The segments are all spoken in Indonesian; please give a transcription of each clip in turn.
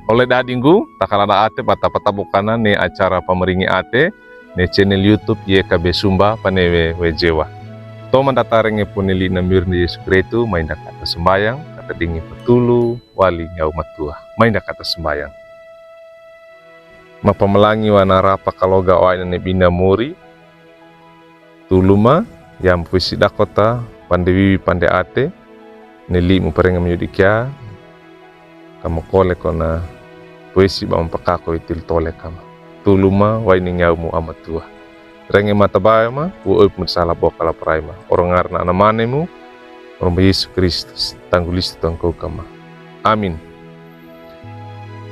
Oleh dadinggu, takalada ate pata-pata bukana ne acara pameringi ate ne channel YouTube YKB Sumba panewe wejewa. To mandatarenge punili na mirni Yesu Kristu mainda kata sembayang, kata dingin petulu, wali nyau matua, mainda kata sembayang. Mapamelangi wana rapa kaloga oaina ne bina muri, tuluma yang puisi dakota pandewi pande ate, neli muparenga menyudikia, kama kole kona puisi ba mapakako itil tole kama. Tuluma waini nyau mu amatua. Renge mata baya ma, uoip masalah bokala praima. Orang ngarna anamanemu, orang Yesus Kristus, tanggulis tangkau kama. Amin.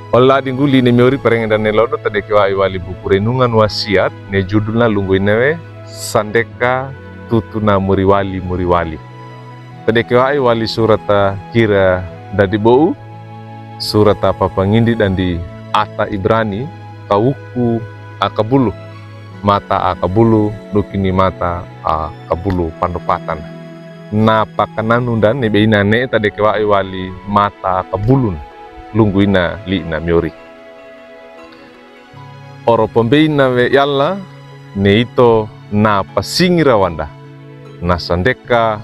Ola dingguli ne miori parenga dan nelodo tade kiwa wali buku renungan wasiat ne judulna lungguin newe Sandeka Tutuna Muriwali Muriwali. Tade kiwa wali surata kira dadi bou, surata papangindi dan di ata Ibrani kawuku akabulu. Mata akabulu, nukini mata akabulu pandopatan. Na pakananu dan nebeina ne tade kewa wali mata akabulun lungguina li na miori. Oro pembeina we yalla ne ito na pasingira wanda. Na sandeka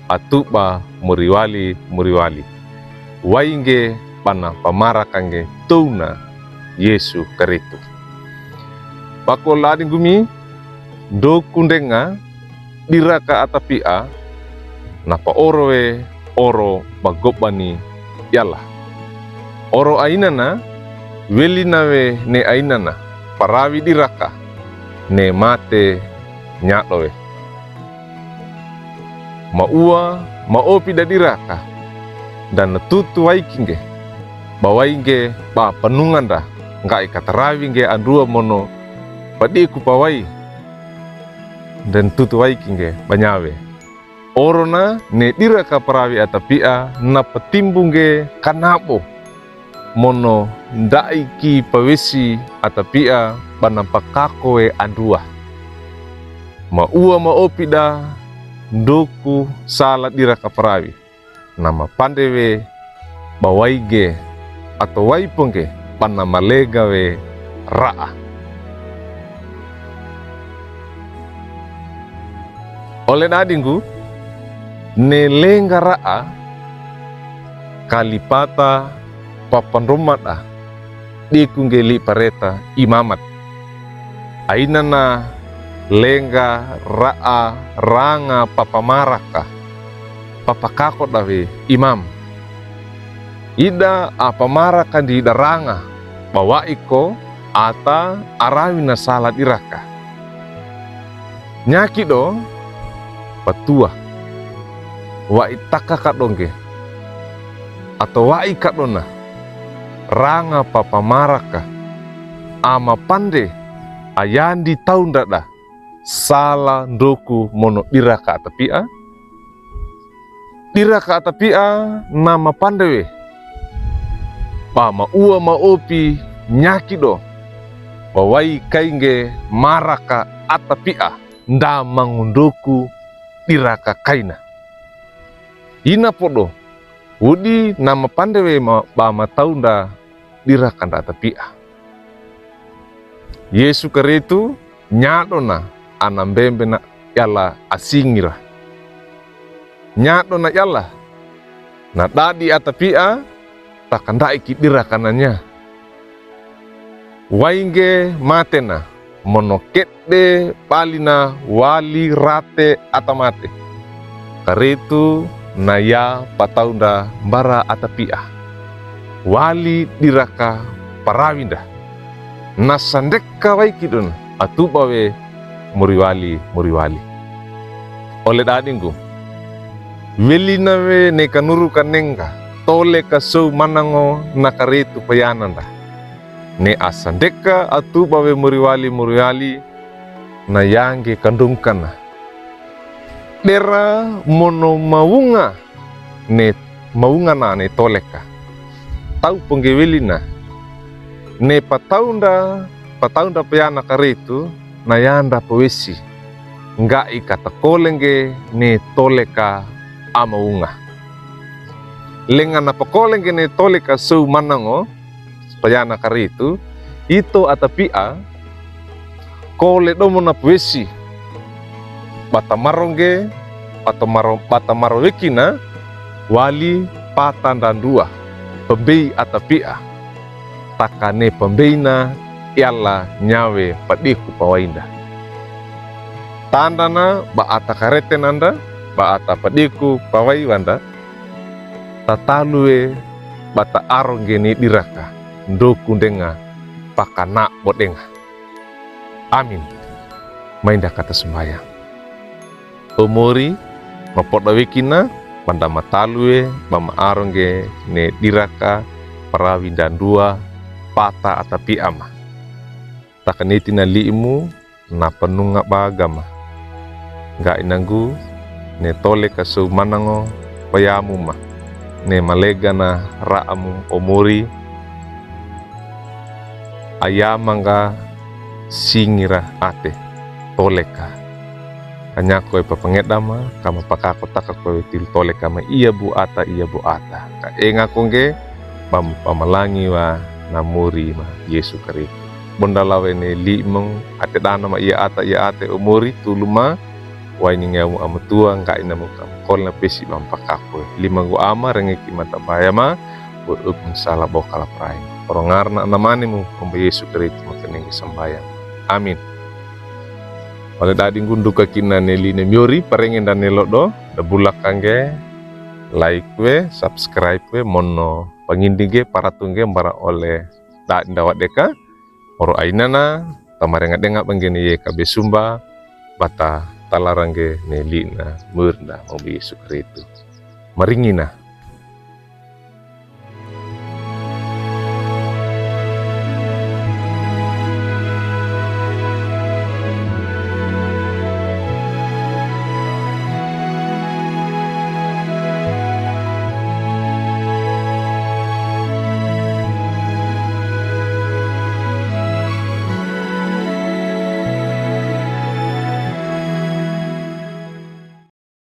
atuba muriwali muriwali. Wainge pana pamarakange tuna Yesu Kristu. Bako lading gumi do kundenga diraka atapia napa orowe oro bagobani yalla oro ainana welinawe ne ainana parawi diraka ne mate nyatowe maua maopi da diraka dan tutu waikinge bawainge ba penunganda ngai katarawi nge andua mono padi kupawai dan tutu waikinge banyawe orona ne diraka parawi atapia na petimbungge kanabo mono ndaiki pawesi atapia banampakakoe andua maua maopida ndoku salat diraka parawi nama pandewe bawaige atau waipongge panamalegawe ra'a. Oleh nadingku, nelengga ra'a kalipata papan rumata dikunggeli pareta imamat. Ainana lengga ra'a ranga papamaraka papakako dawe imam. Ida apamaraka di daranga bawa iko ata arawina salat iraka. Nyaki do patua wa itaka kadongge atau wa ikadona ranga papamaraka ama pande ayandi taun dada sala ndoku mono diraka atapia nama pandewe pama ua maopi nyaki do bawai kainge maraka atapia nda mangundoku diraka kaina. Ina podo udi nama pandewe bama taunda diraka nda atapia. Yesu Kristu nyadona anambembe na yala asingira. Nyadona yala na dadi atapia takandai kidirakananya. Wainge matena monoketde palina wali rate atamate. Karitu naya pataunda mbara atapia. Wali diraka parawinda. Nasandeka waikidun atubawe muriwali. Oleh dadingku, welinawe nekanuru kanenga tole kasau manango nakaritu payananda. Ne asandeka atubawe muriwali na yange kandungkana. Dera mono maunga na ne toleka. Tau penggewelina. Ne pataunda payana karitu na yanda powesi. Ngai kata kolenge ne toleka amaunga. Lenga na pakolenge ne toleka sau manango payana kari itu atapia kole domo na puesi bata marongge bata marowekina wali patan dan dua pembei atapia takane pembeina ialah nyawe padiku pawainda tandana baata karete nanda baata padiku pawai wanda tatalue bata arongge ni diraka ndoku denga pakana bodenga. Amin. Mainda kata sembahyang. Umuri mapodawikina panda matalue mama arongge ne diraka parawi dan dua pata atapi ama. Takaniti na liimu na penunga bagama. Ga inanggu ne tole kasu manango payamu ma. Ne malega na raamu umuri ayamanga singira ate toleka hanya koe papangedama kama pakako taka koe til toleka ma iya bu ata ka enga kongge bam pamalangi wa namuri ma Yesu kari bonda lawene limong ate dana ma iya ate umuri tuluma waini ngamu amatua ka inamu kam kolna pesi bam pakako limangu ama rengeki mata bayama bu salah bokala prai orongarna namanimu omba Yesu kari makeneng sembayang. Amin. Pada dading gundu kakina neli nemiori parengen dan nelodo da bulak kangge like we subscribe we mono pangindige paratungge mbara oleh da ndawat deka oro ainana tamarenga denga bangene ye kabe sumba bata talarangge neli na murna mobi sukritu maringina